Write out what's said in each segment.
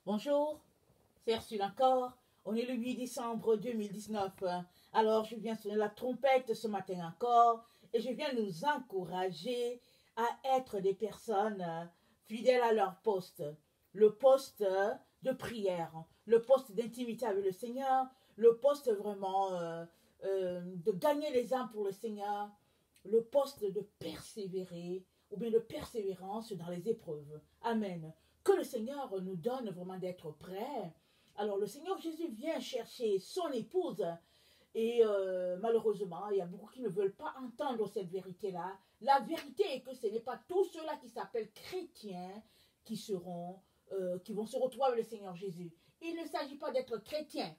Bonjour, c'est Ursule encore. On est le 8 décembre 2019. Alors, je viens sonner la trompette ce matin encore et je viens nous encourager à être des personnes fidèles à leur poste. Le poste de prière, le poste d'intimité avec le Seigneur, le poste vraiment de gagner les âmes pour le Seigneur, le poste de persévérer ou bien de persévérance dans les épreuves. Amen. Que le Seigneur nous donne vraiment d'être prêts. Alors le Seigneur Jésus vient chercher son épouse et malheureusement, il y a beaucoup qui ne veulent pas entendre cette vérité-là. La vérité est que ce n'est pas tous ceux-là qui s'appellent chrétiens qui vont se retrouver avec le Seigneur Jésus. Il ne s'agit pas d'être chrétien.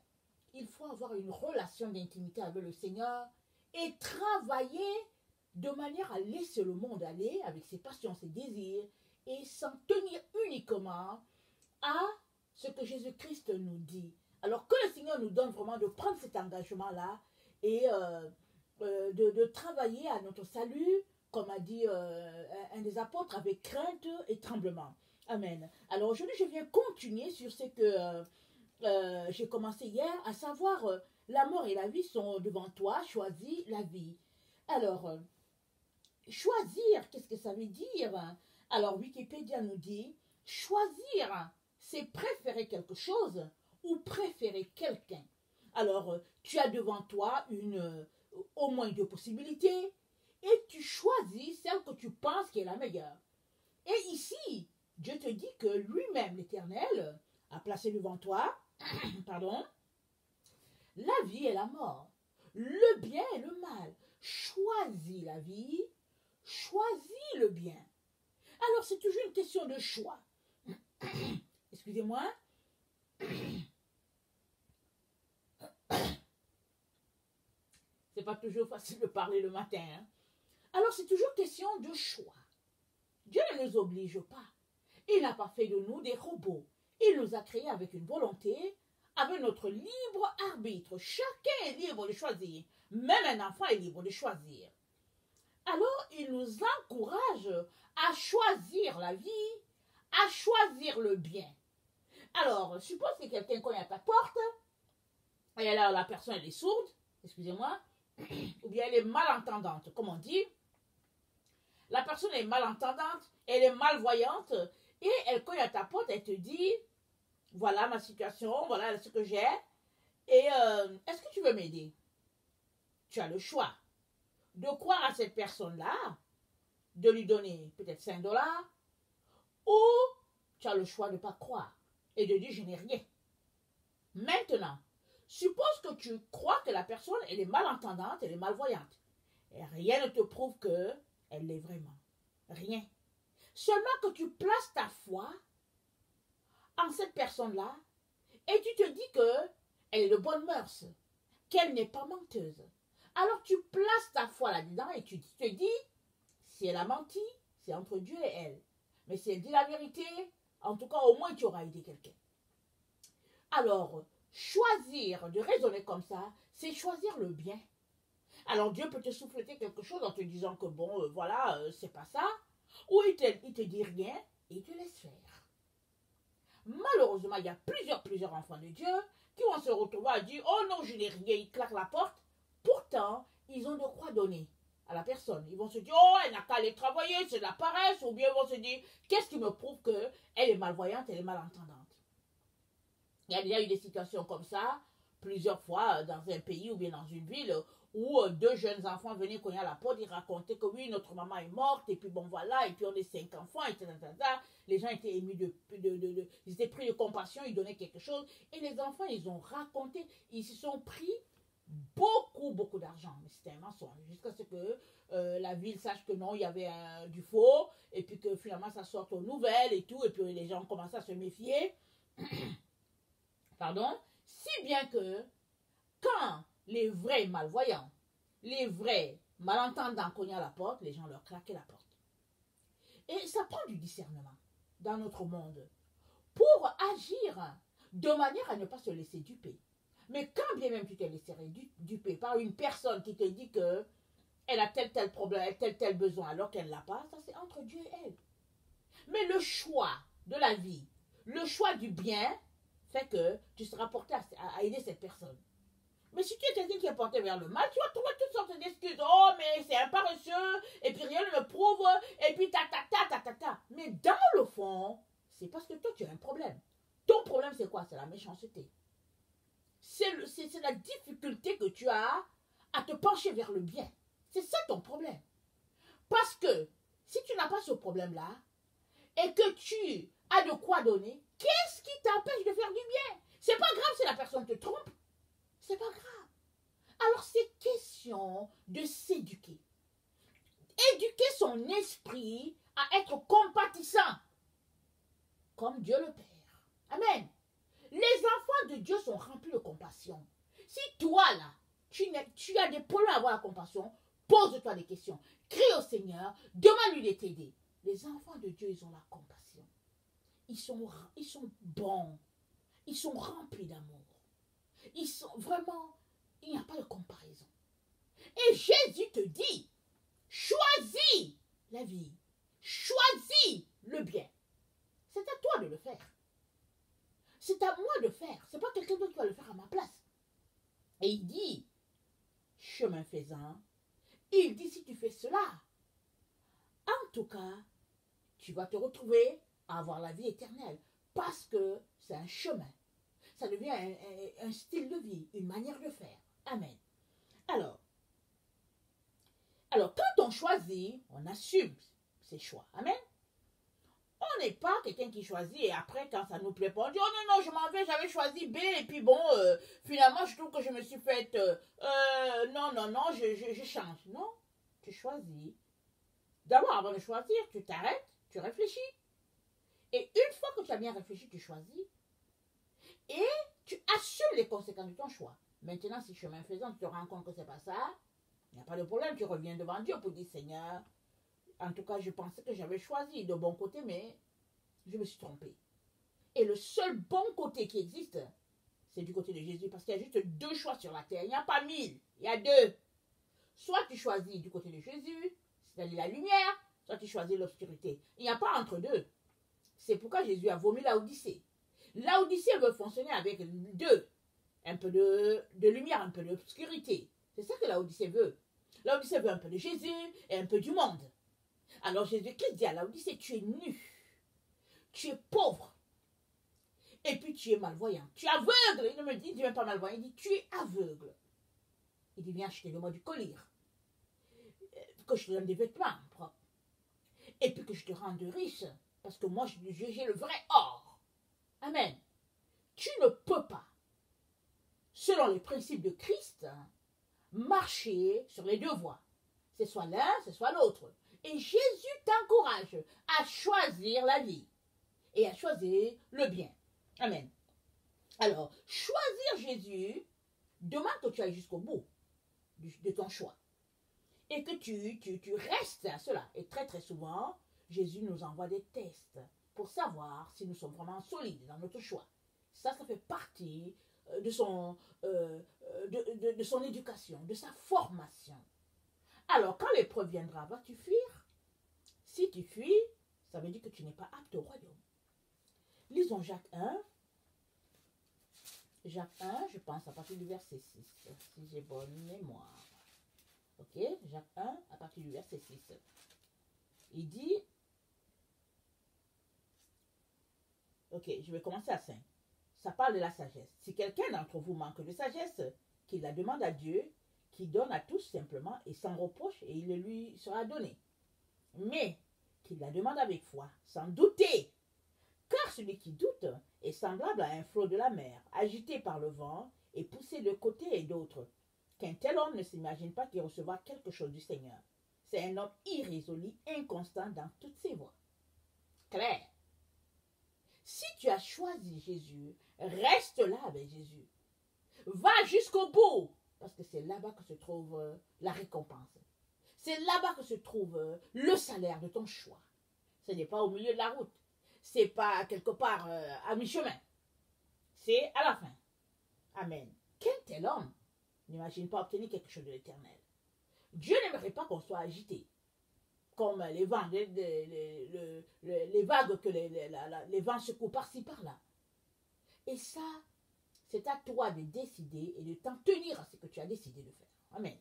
Il faut avoir une relation d'intimité avec le Seigneur et travailler de manière à laisser le monde aller avec ses passions, ses désirs et s'en tenir uniquement à ce que Jésus-Christ nous dit. Alors que le Seigneur nous donne vraiment de prendre cet engagement-là et de travailler à notre salut, comme a dit un des apôtres, avec crainte et tremblement. Amen. Alors aujourd'hui, je viens continuer sur ce que j'ai commencé hier, à savoir la mort et la vie sont devant toi, choisis la vie. Alors, choisir, qu'est-ce que ça veut dire? Alors, Wikipédia nous dit, choisir, c'est préférer quelque chose ou préférer quelqu'un. Alors, tu as devant toi au moins deux possibilités et tu choisis celle que tu penses qui est la meilleure. Et ici, Dieu te dit que lui-même, l'Éternel, a placé devant toi, pardon, la vie et la mort, le bien et le mal. Choisis la vie, choisis le bien. Alors, c'est toujours une question de choix. Excusez-moi. C'est pas toujours facile de parler le matin. Hein? Alors, c'est toujours question de choix. Dieu ne nous oblige pas. Il n'a pas fait de nous des robots. Il nous a créés avec une volonté, avec notre libre arbitre. Chacun est libre de choisir. Même un enfant est libre de choisir. Alors, il nous encourage à choisir la vie, à choisir le bien. Alors, suppose que quelqu'un cogne à ta porte, et alors la personne elle est sourde, excusez-moi, ou bien elle est malentendante, comme on dit. La personne est malentendante, elle est malvoyante, et elle cogne à ta porte, elle te dit, voilà ma situation, voilà ce que j'ai, et est-ce que tu veux m'aider? Tu as le choix de croire à cette personne-là, de lui donner peut-être 5 dollars, ou tu as le choix de ne pas croire et de dire je n'ai rien. Maintenant, suppose que tu crois que la personne elle est malentendante, elle est malvoyante. Et rien ne te prouve qu'elle l'est vraiment. Rien. Seulement que tu places ta foi en cette personne-là et tu te dis qu'elle est de bonne mœurs, qu'elle n'est pas menteuse. Alors tu places ta foi là-dedans et tu te dis, si elle a menti, c'est entre Dieu et elle. Mais si elle dit la vérité, en tout cas, au moins tu auras aidé quelqu'un. Alors, choisir de raisonner comme ça, c'est choisir le bien. Alors Dieu peut te souffleter quelque chose en te disant que bon, voilà, c'est pas ça. Ou il te dit rien et il te laisse faire. Malheureusement, il y a plusieurs enfants de Dieu qui vont se retrouver à dire, oh non, je n'ai rien, ils claquent la porte. Pourtant, ils ont de quoi donner à la personne. Ils vont se dire, oh, elle n'a qu'à aller travailler, c'est de la paresse. Ou bien ils vont se dire, qu'est-ce qui me prouve qu'elle est malvoyante, elle est malentendante. Il y a déjà eu des situations comme ça, plusieurs fois dans un pays ou bien dans une ville, où deux jeunes enfants venaient cogner à la porte, ils racontaient que oui, notre maman est morte, et puis bon voilà, et puis on est 5 enfants, et les gens étaient émus ils étaient pris de compassion, ils donnaient quelque chose, et les enfants, ils ont raconté, ils se sont pris beaucoup d'argent, mais c'était un mensonge, jusqu'à ce que la ville sache que non, il y avait du faux, et puis que finalement ça sorte aux nouvelles et tout, et puis les gens commencent à se méfier, pardon, si bien que quand les vrais malvoyants, les vrais malentendants cognaient à la porte, les gens leur claquaient la porte. Et ça prend du discernement dans notre monde pour agir de manière à ne pas se laisser duper. Mais quand bien même tu t'es laissé duper par une personne qui te dit que elle a tel problème, tel besoin alors qu'elle ne l'a pas, ça c'est entre Dieu et elle. Mais le choix de la vie, le choix du bien fait que tu seras porté à aider cette personne. Mais si tu es quelqu'un qui est porté vers le mal, tu vas trouver toutes sortes d'excuses. Oh, mais c'est un paresseux, et puis rien ne me prouve, et puis ta. Mais dans le fond, c'est parce que toi, tu as un problème. Ton problème, c'est quoi? C'est la méchanceté. C'est la difficulté que tu as à te pencher vers le bien. C'est ça ton problème. Parce que si tu n'as pas ce problème-là, et que tu as de quoi donner, qu'est-ce qui t'empêche de faire du bien? C'est pas grave si la personne te trompe. C'est pas grave. Alors c'est question de s'éduquer. Éduquer son esprit à être compatissant. Comme Dieu le Père. Amen. Les enfants de Dieu sont remplis de compassion. Si toi là, tu as des problèmes à avoir la compassion, pose-toi des questions. Crie au Seigneur, demande-lui de t'aider. Les enfants de Dieu, ils ont la compassion. Ils sont bons. Ils sont remplis d'amour. Ils sont vraiment, il n'y a pas de comparaison. Et Jésus te dit, choisis la vie. Choisis le bien. C'est à toi de le faire. C'est à moi de faire. Ce n'est pas quelqu'un d'autre qui va le faire à ma place. Et il dit, chemin faisant, il dit si tu fais cela, en tout cas, tu vas te retrouver à avoir la vie éternelle. Parce que c'est un chemin. Ça devient un style de vie, une manière de faire. Amen. Alors, quand on choisit, on assume ses choix. Amen. On n'est pas quelqu'un qui choisit et après, quand ça ne nous plaît pas, on dit, oh non, je m'en vais, j'avais choisi B et puis bon, finalement, je trouve que je me suis faite, non, je change. Non, tu choisis. D'abord, avant de choisir, tu t'arrêtes, tu réfléchis. Et une fois que tu as bien réfléchi, tu choisis. Et tu assumes les conséquences de ton choix. Maintenant, si chemin faisant, tu te rends compte que ce n'est pas ça, il n'y a pas de problème, tu reviens devant Dieu pour dire, Seigneur, en tout cas, je pensais que j'avais choisi de bon côté, mais je me suis trompé. Et le seul bon côté qui existe, c'est du côté de Jésus, parce qu'il y a juste 2 choix sur la terre. Il n'y a pas 1000, il y a 2. Soit tu choisis du côté de Jésus, c'est-à-dire la lumière, soit tu choisis l'obscurité. Il n'y a pas entre deux. C'est pourquoi Jésus a vomi Laodicée. Laodicée veut fonctionner avec 2. Un peu de lumière, un peu d'obscurité. C'est ça que Laodicée veut. Laodicée veut un peu de Jésus et un peu du monde. Alors Jésus-Christ dit à Laodicée, tu es nu, tu es pauvre, et puis tu es malvoyant. Tu es aveugle. Il ne me dit même pas malvoyant, il dit tu es aveugle. Il dit viens acheter de moi du collier, que je te donne des vêtements propres, et puis que je te rende riche, parce que moi j'ai le vrai or. Amen. Tu ne peux pas, selon les principes de Christ, marcher sur les 2 voies. C'est soit l'un, c'est soit l'autre. Et Jésus t'encourage à choisir la vie et à choisir le bien. Amen. Alors, choisir Jésus demande que tu ailles jusqu'au bout de ton choix. Et que tu restes à cela. Et très très souvent, Jésus nous envoie des tests pour savoir si nous sommes vraiment solides dans notre choix. Ça fait partie de son éducation, de sa formation. Alors, quand l'épreuve viendra, vas-tu fuir? Si tu fuis, ça veut dire que tu n'es pas apte au royaume. Lisons Jacques 1. Jacques 1, je pense à partir du verset 6, si j'ai bonne mémoire. Ok, Jacques 1, à partir du verset 6. Il dit, ok, je vais commencer à 5. Ça parle de la sagesse. Si quelqu'un d'entre vous manque de sagesse, qu'il la demande à Dieu, qui donne à tous simplement et sans reproche, et il le lui sera donné. Mais qu'il la demande avec foi, sans douter. Car celui qui doute est semblable à un flot de la mer, agité par le vent et poussé de côté et d'autre. Qu'un tel homme ne s'imagine pas qu'il recevra quelque chose du Seigneur. C'est un homme irrésolu, inconstant dans toutes ses voies. Claire. Si tu as choisi Jésus, reste là avec Jésus. Va jusqu'au bout, parce que c'est là-bas que se trouve la récompense. C'est là-bas que se trouve le salaire de ton choix. Ce n'est pas au milieu de la route. Ce n'est pas quelque part à mi-chemin. C'est à la fin. Amen. Quel tel homme n'imagine pas obtenir quelque chose de l'éternel. Dieu n'aimerait pas qu'on soit agité. comme les vents, les vagues que les vents secouent par-ci, par-là. Et ça, c'est à toi de décider et de t'en tenir à ce que tu as décidé de faire. Amen.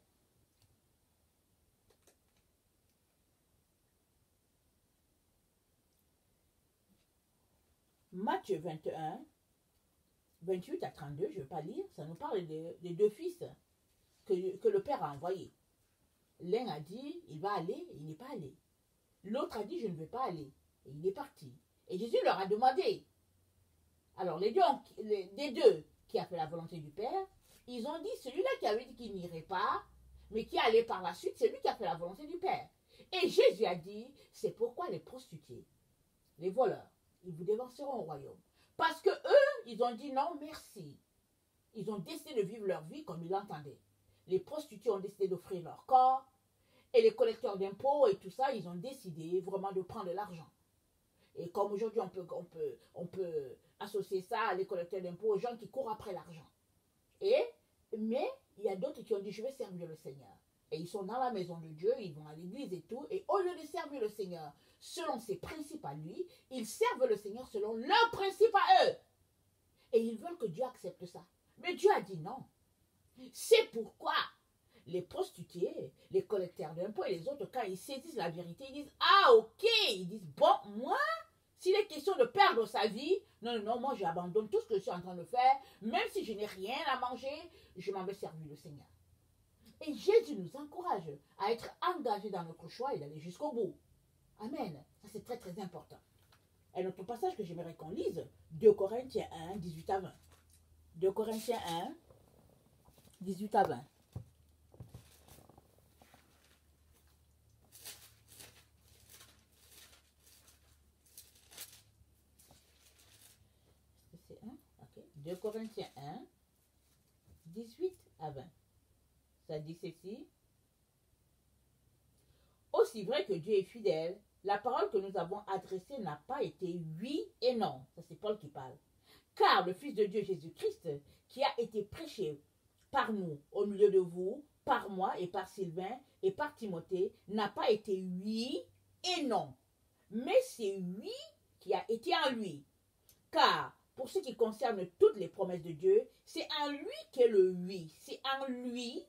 Matthieu 21, 28 à 32, je ne vais pas lire, ça nous parle des deux fils que le Père a envoyés. L'un a dit, il va aller, et il n'est pas allé. L'autre a dit, je ne vais pas aller, et il est parti. Et Jésus leur a demandé. Alors, les deux qui a fait la volonté du Père, ils ont dit, celui-là qui avait dit qu'il n'irait pas, mais qui allait par la suite, c'est lui qui a fait la volonté du Père. Et Jésus a dit, c'est pourquoi les prostituées, les voleurs, ils vous dévanceront au royaume. Parce que eux, ils ont dit non, merci. Ils ont décidé de vivre leur vie comme ils l'entendaient. Les prostituées ont décidé d'offrir leur corps. Et les collecteurs d'impôts et tout ça, ils ont décidé vraiment de prendre de l'argent. Et comme aujourd'hui, on peut associer ça, les collecteurs d'impôts, aux gens qui courent après l'argent. Mais il y a d'autres qui ont dit, je vais servir le Seigneur. Et ils sont dans la maison de Dieu, ils vont à l'église et tout. Et au lieu de servir le Seigneur selon ses principes à lui, ils servent le Seigneur selon leurs principes à eux. Et ils veulent que Dieu accepte ça. Mais Dieu a dit non. C'est pourquoi les prostituées, les collecteurs d'impôts et les autres, quand ils saisissent la vérité, ils disent, ah ok, ils disent, bon, moi, s'il est question de perdre sa vie, non, moi j'abandonne tout ce que je suis en train de faire, même si je n'ai rien à manger, je m'en vais servir le Seigneur. Et Jésus nous encourage à être engagés dans notre choix et d'aller jusqu'au bout. Amen. Ça c'est très très important. Et notre passage que j'aimerais qu'on lise, 2 Corinthiens 1, 18 à 20. 2 Corinthiens 1, 18 à 20. C'est 1? Ok. 2 Corinthiens 1, 18 à 20. Ça dit ceci. Aussi vrai que Dieu est fidèle, la parole que nous avons adressée n'a pas été oui et non. Ça c'est Paul qui parle. Car le Fils de Dieu Jésus-Christ, qui a été prêché par nous, au milieu de vous, par moi et par Sylvain et par Timothée, n'a pas été oui et non. Mais c'est oui qui a été en lui. Car, pour ce qui concerne toutes les promesses de Dieu, c'est en lui qu'est le oui. C'est en lui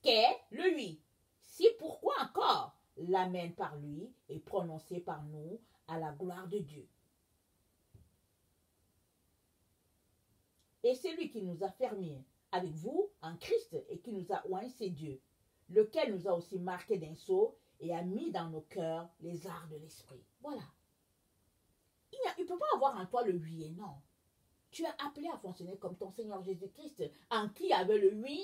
qu'est le oui. C'est pourquoi encore l'amen par lui est prononcé par nous à la gloire de Dieu. Et c'est lui qui nous a fermés avec vous en Christ et qui nous a oint, c'est Dieu, lequel nous a aussi marqués d'un sceau et a mis dans nos cœurs les arts de l'esprit. Voilà. Il ne peut pas avoir en toi le oui et non. Tu es appelé à fonctionner comme ton Seigneur Jésus-Christ, en qui il y avait le oui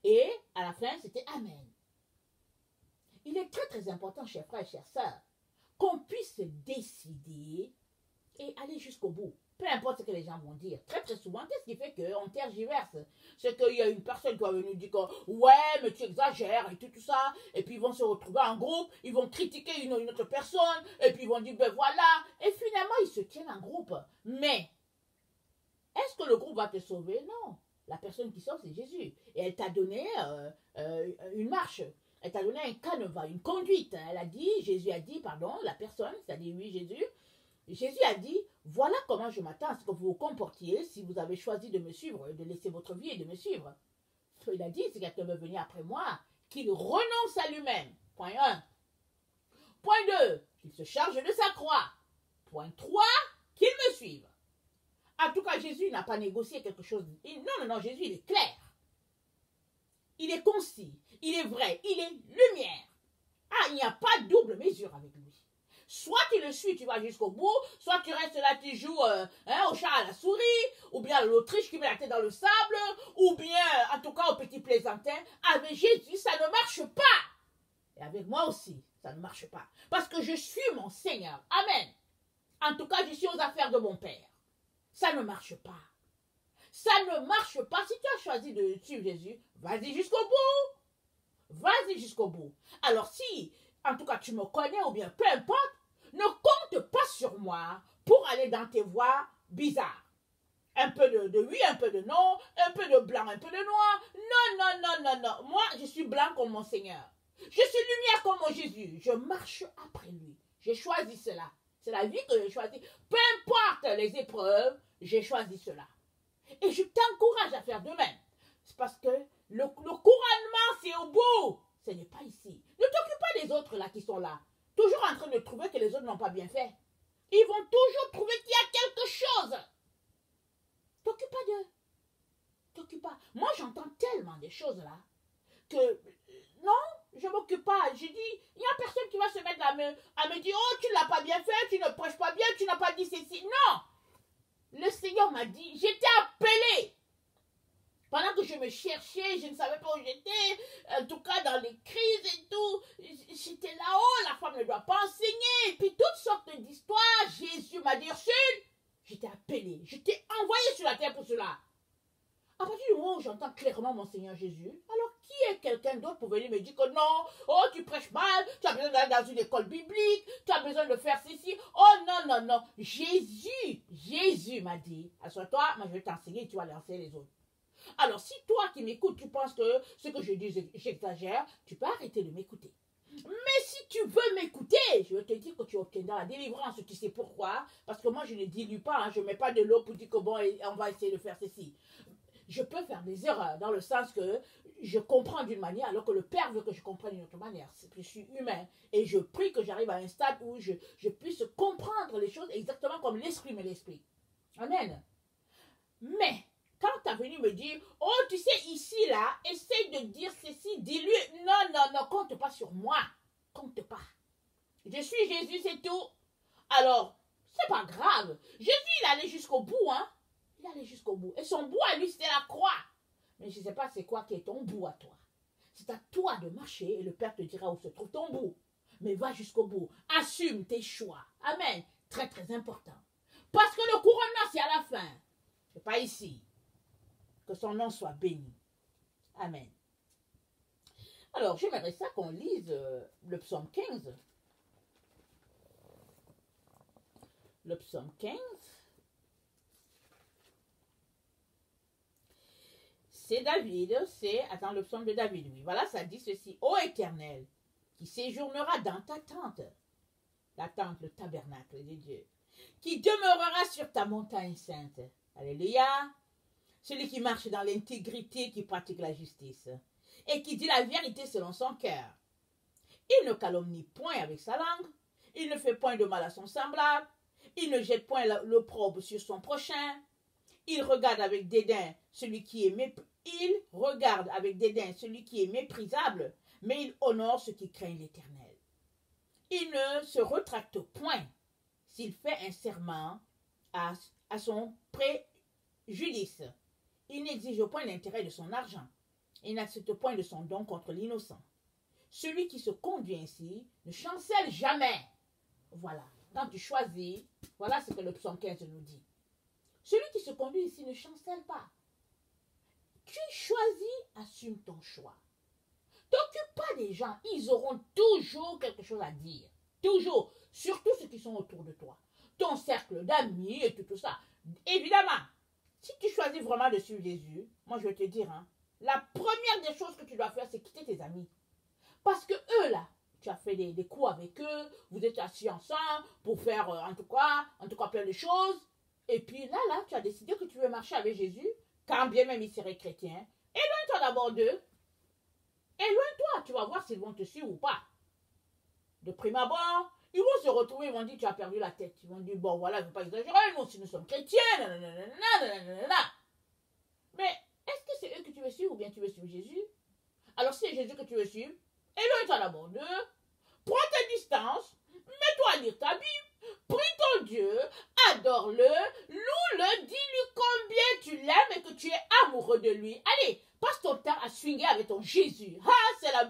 et à la fin c'était amen. Il est très très important, chers frères et chères sœurs, qu'on puisse décider et aller jusqu'au bout. Peu importe ce que les gens vont dire. Très très souvent, qu'est-ce qui fait qu'on tergiverse? C'est qu'il y a une personne qui va venir dire que ouais, mais tu exagères et tout ça. Et puis ils vont se retrouver en groupe, ils vont critiquer une autre personne, et puis ils vont dire ben voilà. Et finalement, ils se tiennent en groupe. Mais, est-ce que le groupe va te sauver? Non. La personne qui sauve, c'est Jésus. Et elle t'a donné une marche. Elle t'a donné un canevas, une conduite. Elle a dit, Jésus a dit, pardon, la personne, c'est-à-dire oui, Jésus. Jésus a dit, voilà comment je m'attends à ce que vous vous comportiez si vous avez choisi de me suivre, de laisser votre vie et de me suivre. Il a dit, si quelqu'un veut venir après moi, qu'il renonce à lui-même. Point 1. Point 2, qu'il se charge de sa croix. Point 3, qu'il me suive. En tout cas, Jésus n'a pas négocié quelque chose. Non, Jésus, il est clair. Il est concis, il est vrai, il est lumière. Ah, il n'y a pas de double mesure avec lui. Soit tu le suis, tu vas jusqu'au bout, soit tu restes là, tu joues au chat à la souris, ou bien l'Autriche qui met la tête dans le sable, ou bien, en tout cas, au petit plaisantin. Avec Jésus, ça ne marche pas. Et avec moi aussi, ça ne marche pas. Parce que je suis mon Seigneur. Amen. En tout cas, je suis aux affaires de mon Père. Ça ne marche pas. Ça ne marche pas. Si tu as choisi de suivre Jésus, vas-y jusqu'au bout. Vas-y jusqu'au bout. Alors si, en tout cas, tu me connais ou bien peu importe, ne compte pas sur moi pour aller dans tes voies bizarres. Un peu de oui, un peu de non, un peu de blanc, un peu de noir. Non. Moi, je suis blanc comme mon Seigneur. Je suis lumière comme mon Jésus. Je marche après lui. J'ai choisi cela. C'est la vie que j'ai choisie. Peu importe les épreuves, j'ai choisi cela. Et je t'encourage à faire de même. C'est parce que le couronnement, c'est au bout. Ce n'est pas ici. Ne t'occupe pas des autres là qui sont là. Toujours en train de trouver que les autres n'ont pas bien fait. Ils vont toujours trouver qu'il y a quelque chose. T'occupe pas d'eux. T'occupe pas. Moi, j'entends tellement des choses là que non, je ne m'occupe pas. J'ai dit, il n'y a personne qui va se mettre à me dire, oh, tu ne l'as pas bien fait, tu ne prêches pas bien, tu n'as pas dit ceci. Non. Le Seigneur m'a dit, j'étais appelé. Pendant que je me cherchais, je ne savais pas où j'étais, en tout cas dans les crises et tout, j'étais là-haut, la femme ne doit pas enseigner, et puis toutes sortes d'histoires. Jésus m'a dit, Ursule, j'étais appelé, je t'ai envoyé sur la terre pour cela. À partir du moment où j'entends clairement mon Seigneur Jésus, alors qui est quelqu'un d'autre pour venir me dire que non, oh tu prêches mal, tu as besoin d'aller dans une école biblique, tu as besoin de faire ceci, oh non, non, non, Jésus m'a dit, assois-toi, moi je vais t'enseigner et tu vas lancer les autres. Alors si toi qui m'écoutes, tu penses que ce que je dis, j'exagère, tu peux arrêter de m'écouter. Mais si tu veux m'écouter, je vais te dire que tu obtiendras la délivrance. Tu sais pourquoi? Parce que moi je ne dilue pas, hein, je ne mets pas de l'eau pour dire que bon, on va essayer de faire ceci. Je peux faire des erreurs dans le sens que je comprends d'une manière alors que le Père veut que je comprenne d'une autre manière. Je suis humain et je prie que j'arrive à un stade où je puisse comprendre les choses exactement comme l'Esprit me l'explique. Amen. Mais quand tu es venu me dire, oh tu sais ici là, essaye de dire ceci, dis-lui, non, non, non, compte pas sur moi. Compte pas. Je suis Jésus, c'est tout. Alors, c'est pas grave. Jésus, il allait jusqu'au bout, hein. Il allait jusqu'au bout. Et son bout à lui, c'était la croix. Mais je ne sais pas c'est quoi qui est ton bout à toi. C'est à toi de marcher et le Père te dira où se trouve ton bout. Mais va jusqu'au bout. Assume tes choix. Amen. Très, très important. Parce que le couronnement, c'est à la fin. Ce n'est pas ici. Que son nom soit béni. Amen. Alors, j'aimerais ça qu'on lise le psaume 15. Le psaume 15. C'est David, attends, le psaume de David, oui. Voilà, ça dit ceci. Ô Éternel, qui séjournera dans ta tente, la tente, le tabernacle de Dieu, qui demeurera sur ta montagne sainte. Alléluia. Celui qui marche dans l'intégrité, qui pratique la justice, et qui dit la vérité selon son cœur. Il ne calomnie point avec sa langue, il ne fait point de mal à son semblable, il ne jette point l'opprobre sur son prochain, il regarde avec dédain celui qui est méprisable, mais il honore ceux qui craignent l'Éternel. Il ne se rétracte point s'il fait un serment à son préjudice. Il n'exige point l'intérêt de son argent. Il n'accepte point de son don contre l'innocent. Celui qui se conduit ainsi ne chancelle jamais. Voilà. Quand tu choisis, voilà ce que le psaume 15 nous dit. Celui qui se conduit ici ne chancelle pas. Tu choisis, assume ton choix. T'occupe pas des gens. Ils auront toujours quelque chose à dire. Toujours. Surtout ceux qui sont autour de toi. Ton cercle d'amis et tout ça. Évidemment, si tu choisis vraiment de suivre Jésus, moi je vais te dire, hein, la première des choses que tu dois faire, c'est quitter tes amis. Parce que eux là, tu as fait des coups avec eux, vous êtes assis ensemble pour faire en tout cas plein de choses. Et puis là, tu as décidé que tu veux marcher avec Jésus, quand bien même il serait chrétien. Éloigne-toi d'abord d'eux. Éloigne-toi, tu vas voir s'ils vont te suivre ou pas. De prime abord, ils vont se retrouver, ils vont dire tu as perdu la tête. Ils vont dire bon voilà, il ne faut pas exagérer, nous aussi nous sommes chrétiens. Mais est-ce que c'est eux que tu veux suivre ou bien tu veux suivre Jésus? Alors si c'est Jésus que tu veux suivre, éloigne-toi d'abord d'eux, prends ta distance, mets-toi à lire ta Bible, prie ton Dieu, adore-le, loue-le, dis-lui combien tu l'aimes et que tu es amoureux de lui. Allez, passe ton temps à swinguer avec ton Jésus. Ah, c'est la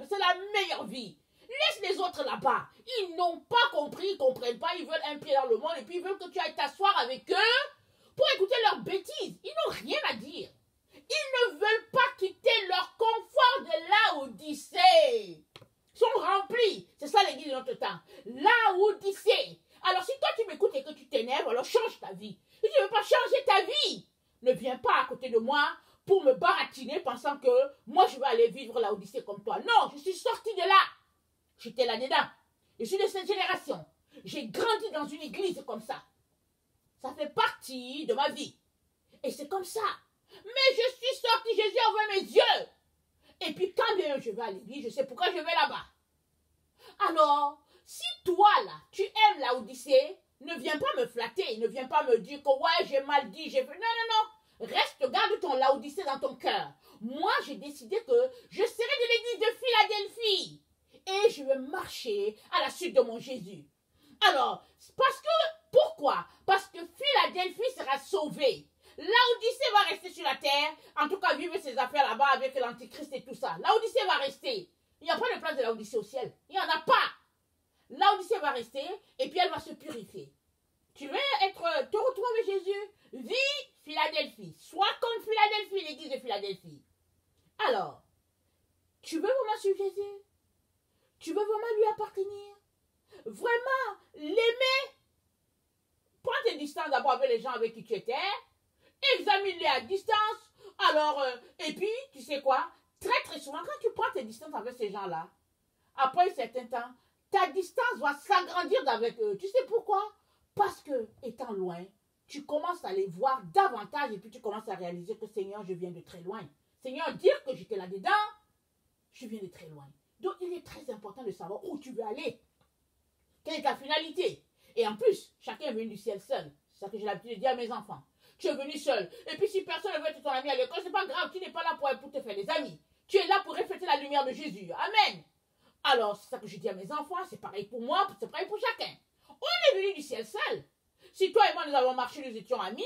meilleure vie. Laisse les autres là-bas. Ils n'ont pas compris, ils ne comprennent pas, ils veulent un pied dans le monde et puis ils veulent que tu ailles t'asseoir avec eux pour écouter leurs bêtises. Ils n'ont rien à dire. Ils ne veulent pas quitter leur confort de Laodicée. Ils sont remplis. C'est ça l'église de notre temps. Laodicée. Alors si toi tu m'écoutes et que tu t'énerves, alors change ta vie. Si tu ne veux pas changer ta vie, ne viens pas à côté de moi pour me baratiner pensant que moi je vais aller vivre Laodicée comme toi. Non, je suis sortie de là. J'étais là-dedans. Je suis de cette génération. J'ai grandi dans une église comme ça. Ça fait partie de ma vie. Et c'est comme ça. Mais je suis sortie, Jésus a ouvert mes yeux. Et puis quand je vais à l'église, je sais pourquoi je vais là-bas. Alors, si toi là, tu aimes la Odyssée, ne viens pas me flatter, ne viens pas me dire que ouais, j'ai mal dit, j'ai fait... Non, non, non. Reste, garde ton Laodicée dans ton cœur. Moi, j'ai décidé que je serai de l'église de Philadelphie. Et je vais marcher à la suite de mon Jésus. Alors, parce que, pourquoi? Parce que Philadelphie sera sauvée. Laodicée va rester sur la terre, en tout cas vivre ses affaires là-bas avec l'Antichrist et tout ça. Laodicée va rester. Il n'y a pas de place de Laodicée au ciel. Il n'y en a pas. Laodicée va rester et puis elle va se purifier. Tu veux te retrouver avec Jésus? Vis Philadelphie. Sois comme Philadelphie, l'église de Philadelphie. Alors, tu veux vraiment suivre Jésus? Tu veux vraiment lui appartenir? Vraiment l'aimer? Prends tes distances d'abord avec les gens avec qui tu étais. Examine-les à distance. Alors, et puis, tu sais quoi? Très très souvent, quand tu prends tes distances avec ces gens-là, après un certain temps, ta distance va s'agrandir avec eux. Tu sais pourquoi? Parce que, étant loin, tu commences à les voir davantage et puis tu commences à réaliser que Seigneur, je viens de très loin. Seigneur, dire que j'étais là-dedans, je viens de très loin. Donc, il est très important de savoir où tu veux aller. Quelle est ta finalité? Et en plus, chacun est venu du ciel seul. C'est ça que j'ai l'habitude de dire à mes enfants. Tu es venu seul. Et puis si personne ne veut être ton ami à l'école, c'est pas grave. Tu n'es pas là pour te faire des amis. Tu es là pour refléter la lumière de Jésus. Amen. Alors, c'est ça que je dis à mes enfants. C'est pareil pour moi, c'est pareil pour chacun. On est venu du ciel seul. Si toi et moi, nous avons marché, nous étions amis,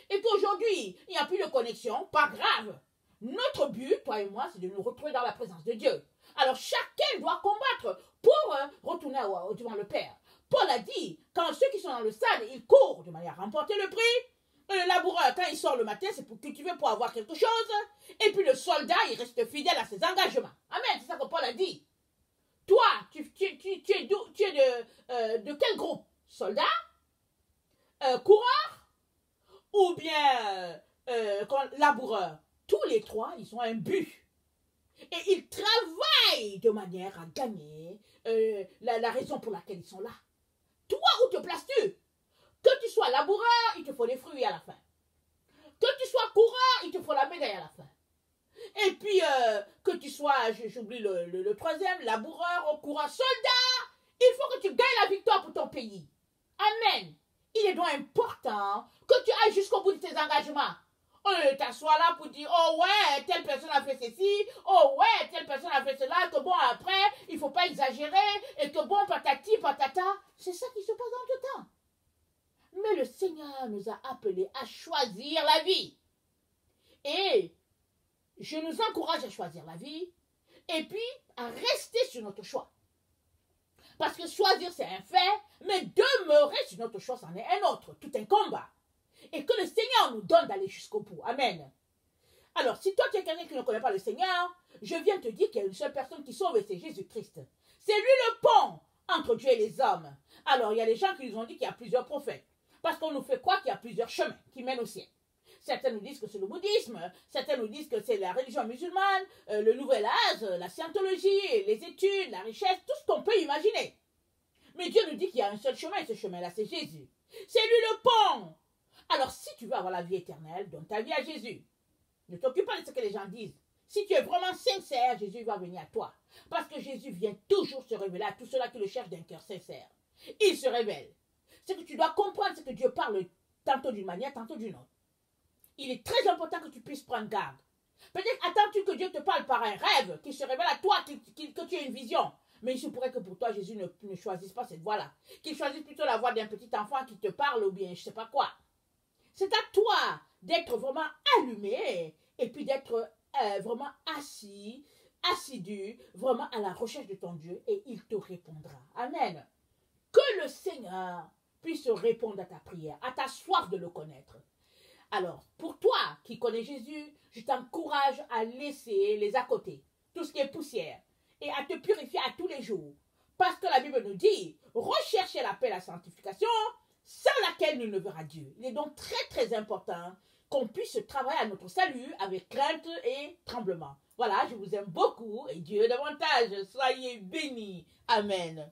et qu'aujourd'hui, il n'y a plus de connexion, pas grave. Notre but, toi et moi, c'est de nous retrouver dans la présence de Dieu. Alors, chacun doit combattre pour retourner devant le Père. Paul a dit, quand ceux qui sont dans le stade, ils courent de manière à remporter le prix. Le laboureur, quand il sort le matin, c'est pour cultiver pour avoir quelque chose. Et puis le soldat, il reste fidèle à ses engagements. Amen, c'est ça que Paul a dit. Toi, tu es de quel groupe? Soldat? Coureur? Ou bien laboureur? Tous les trois, ils ont un but. Et ils travaillent de manière à gagner la raison pour laquelle ils sont là. Toi, où te places-tu? Que tu sois laboureur, il te faut des fruits à la fin. Que tu sois coureur, il te faut la médaille à la fin. Et puis, que tu sois, j'oublie le troisième, laboureur ou coureur, soldat, il faut que tu gagnes la victoire pour ton pays. Amen. Il est donc important que tu ailles jusqu'au bout de tes engagements. On ne t'assoit là pour dire, oh ouais, telle personne a fait ceci, oh ouais, telle personne a fait cela, que bon, après, il ne faut pas exagérer, et que bon, patati, patata. C'est ça qui se passe dans le temps. Mais le Seigneur nous a appelés à choisir la vie. Et je nous encourage à choisir la vie et puis à rester sur notre choix. Parce que choisir, c'est un fait, mais demeurer sur notre choix, c'en est un autre, tout un combat. Et que le Seigneur nous donne d'aller jusqu'au bout. Amen. Alors, si toi, tu es quelqu'un qui ne connaît pas le Seigneur, je viens te dire qu'il y a une seule personne qui sauve et c'est Jésus-Christ. C'est lui le pont entre Dieu et les hommes. Alors, il y a des gens qui nous ont dit qu'il y a plusieurs prophètes. Parce qu'on nous fait croire qu'il y a plusieurs chemins qui mènent au ciel. Certains nous disent que c'est le bouddhisme, certains nous disent que c'est la religion musulmane, le nouvel âge, la scientologie, les études, la richesse, tout ce qu'on peut imaginer. Mais Dieu nous dit qu'il y a un seul chemin, et ce chemin-là, c'est Jésus. C'est lui le pont. Alors, si tu veux avoir la vie éternelle, donne ta vie à Jésus. Ne t'occupe pas de ce que les gens disent. Si tu es vraiment sincère, Jésus va venir à toi. Parce que Jésus vient toujours se révéler à tous ceux-là qui le cherchent d'un cœur sincère. Il se révèle. C'est que tu dois comprendre ce que Dieu parle tantôt d'une manière, tantôt d'une autre. Il est très important que tu puisses prendre garde. Peut-être attends-tu que Dieu te parle par un rêve, qu'il se révèle à toi, que tu aies une vision. Mais il se pourrait que pour toi, Jésus ne choisisse pas cette voie-là. Qu'il choisisse plutôt la voie d'un petit enfant qui te parle ou bien je ne sais pas quoi. C'est à toi d'être vraiment allumé et puis d'être vraiment assidu, vraiment à la recherche de ton Dieu et il te répondra. Amen. Que le Seigneur puisse répondre à ta prière, à ta soif de le connaître. Alors, pour toi qui connais Jésus, je t'encourage à laisser les à côté, tout ce qui est poussière, et à te purifier à tous les jours. Parce que la Bible nous dit, recherchez la paix et la sanctification, sans laquelle nous ne verrons Dieu. Il est donc très très important qu'on puisse travailler à notre salut avec crainte et tremblement. Voilà, je vous aime beaucoup et Dieu davantage. Soyez bénis. Amen.